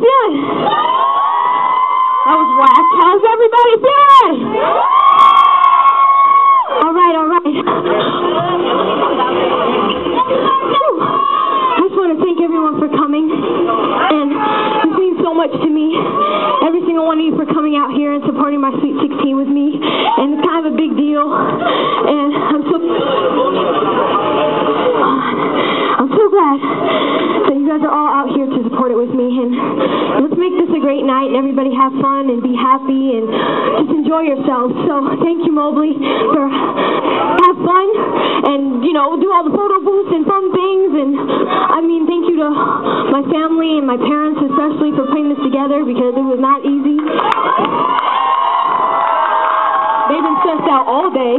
feeling? That was whack. How's everybody feeling? All right. I just want to thank everyone for coming, and this means so much to me. Every single one of you for coming out here and supporting my Sweet 16 with me, and it's kind of a big deal, and I'm so glad that you guys are all out here to support it with me, and let's make this a great night, and everybody have fun and be happy and just enjoy yourselves. So thank you, Mobley, for have fun and, you know, do all the photo booths and fun things, and I mean, thank you to my family and my parents especially for putting this together, because it was not easy. They've been stressed out all day.